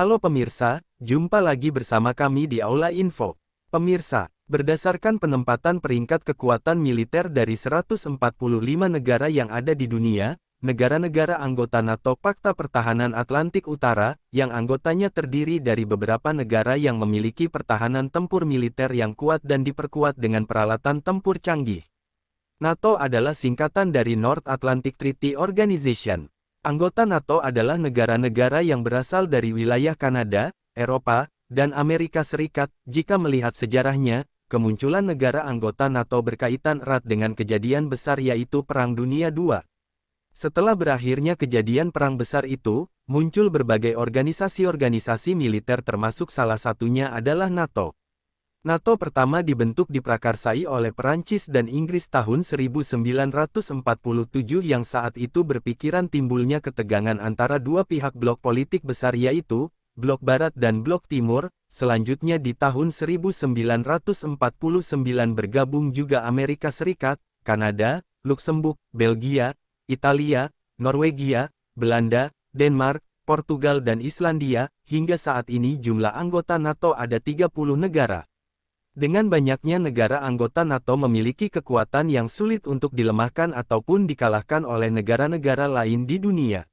Halo pemirsa, jumpa lagi bersama kami di Aula Info. Pemirsa, berdasarkan penempatan peringkat kekuatan militer dari 145 negara yang ada di dunia, negara-negara anggota NATO Pakta Pertahanan Atlantik Utara, yang anggotanya terdiri dari beberapa negara yang memiliki pertahanan tempur militer yang kuat dan diperkuat dengan peralatan tempur canggih. NATO adalah singkatan dari North Atlantic Treaty Organization. Anggota NATO adalah negara-negara yang berasal dari wilayah Kanada, Eropa, dan Amerika Serikat. Jika melihat sejarahnya, kemunculan negara anggota NATO berkaitan erat dengan kejadian besar yaitu Perang Dunia II. Setelah berakhirnya kejadian perang besar itu, muncul berbagai organisasi-organisasi militer termasuk salah satunya adalah NATO. NATO pertama dibentuk diprakarsai oleh Perancis dan Inggris tahun 1947 yang saat itu berpikiran timbulnya ketegangan antara dua pihak blok politik besar yaitu, Blok Barat dan Blok Timur. Selanjutnya di tahun 1949 bergabung juga Amerika Serikat, Kanada, Luksemburg, Belgia, Italia, Norwegia, Belanda, Denmark, Portugal dan Islandia. Hingga saat ini jumlah anggota NATO ada 30 negara. Dengan banyaknya negara anggota NATO memiliki kekuatan yang sulit untuk dilemahkan ataupun dikalahkan oleh negara-negara lain di dunia.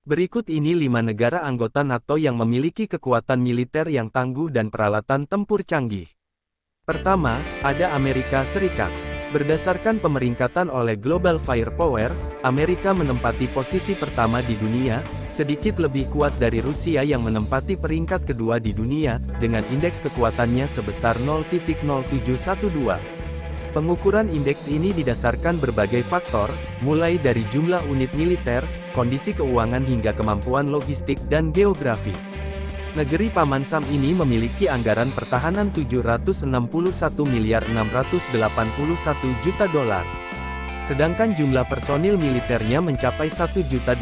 Berikut ini 5 negara anggota NATO yang memiliki kekuatan militer yang tangguh dan peralatan tempur canggih. Pertama, ada Amerika Serikat. Berdasarkan pemeringkatan oleh Global Firepower, Amerika menempati posisi pertama di dunia, sedikit lebih kuat dari Rusia yang menempati peringkat kedua di dunia, dengan indeks kekuatannya sebesar 0.0712. Pengukuran indeks ini didasarkan berbagai faktor, mulai dari jumlah unit militer, kondisi keuangan hingga kemampuan logistik dan geografi. Negeri Paman Sam ini memiliki anggaran pertahanan 761 miliar 681 juta dolar. Sedangkan jumlah personil militernya mencapai 1.832.000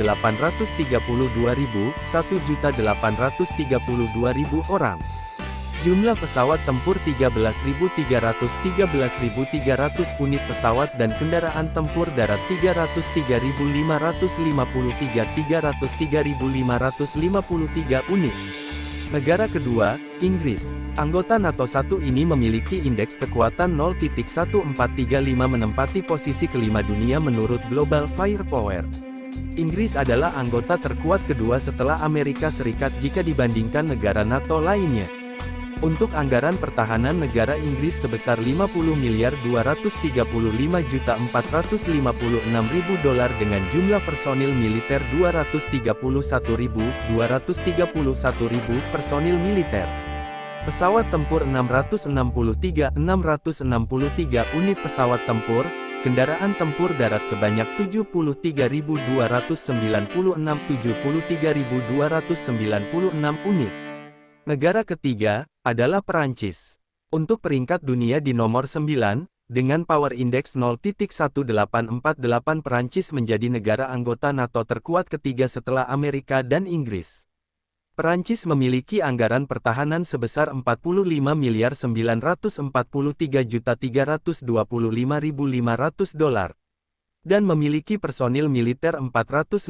orang. Jumlah pesawat tempur 13.300 unit pesawat dan kendaraan tempur darat 303.553 unit. Negara kedua, Inggris. Anggota NATO 1 ini memiliki indeks kekuatan 0.1435 menempati posisi kelima dunia menurut Global Firepower. Inggris adalah anggota terkuat kedua setelah Amerika Serikat jika dibandingkan negara NATO lainnya. Untuk anggaran pertahanan negara Inggris sebesar 50.235.456.000 dolar dengan jumlah personil militer 231.231.000 personil militer. Pesawat tempur 663 unit pesawat tempur, kendaraan tempur darat sebanyak 73.296 unit. Negara ketiga adalah Perancis. Untuk peringkat dunia di nomor 9, dengan power index 0.1848 Perancis menjadi negara anggota NATO terkuat ketiga setelah Amerika dan Inggris. Perancis memiliki anggaran pertahanan sebesar 45.943.325.500 dolar. Dan memiliki personil militer 415.000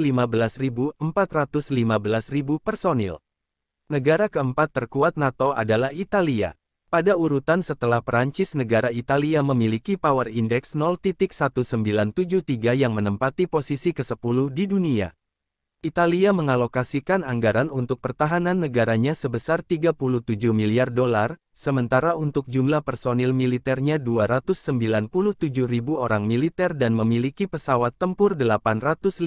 personil. Negara keempat terkuat NATO adalah Italia. Pada urutan setelah Perancis negara Italia memiliki power index 0.1973 yang menempati posisi ke-10 di dunia. Italia mengalokasikan anggaran untuk pertahanan negaranya sebesar 37 miliar dolar, sementara untuk jumlah personil militernya 297.000 orang militer dan memiliki pesawat tempur 850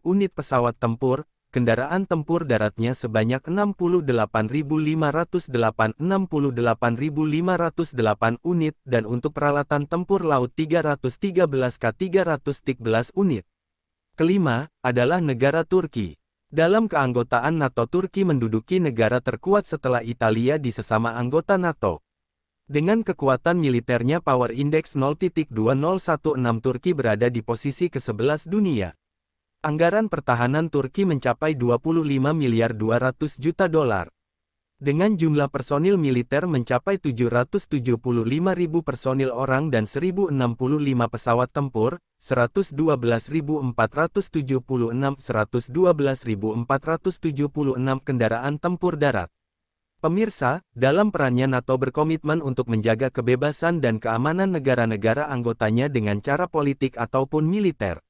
unit pesawat tempur, kendaraan tempur daratnya sebanyak 68.508 unit dan untuk peralatan tempur laut 313 K-313 unit. Kelima, adalah negara Turki. Dalam keanggotaan NATO, Turki menduduki negara terkuat setelah Italia di sesama anggota NATO. Dengan kekuatan militernya Power Index 0.2016, Turki berada di posisi ke-11 dunia. Anggaran pertahanan Turki mencapai 25 miliar 200 juta dolar. Dengan jumlah personil militer mencapai 775.000 personil orang dan 1.065 pesawat tempur, 112.476 kendaraan tempur darat. Pemirsa, dalam perannya NATO berkomitmen untuk menjaga kebebasan dan keamanan negara-negara anggotanya dengan cara politik ataupun militer.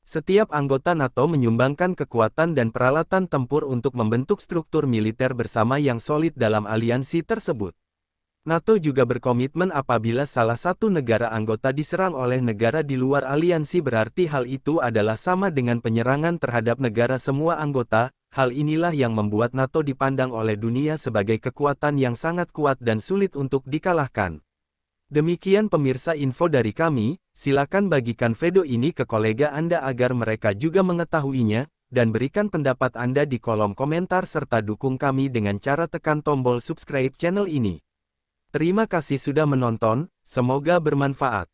Setiap anggota NATO menyumbangkan kekuatan dan peralatan tempur untuk membentuk struktur militer bersama yang solid dalam aliansi tersebut. NATO juga berkomitmen apabila salah satu negara anggota diserang oleh negara di luar aliansi, berarti hal itu adalah sama dengan penyerangan terhadap negara semua anggota. Hal inilah yang membuat NATO dipandang oleh dunia sebagai kekuatan yang sangat kuat dan sulit untuk dikalahkan. Demikian pemirsa info dari kami, silakan bagikan video ini ke kolega Anda agar mereka juga mengetahuinya, dan berikan pendapat Anda di kolom komentar serta dukung kami dengan cara tekan tombol subscribe channel ini. Terima kasih sudah menonton, semoga bermanfaat.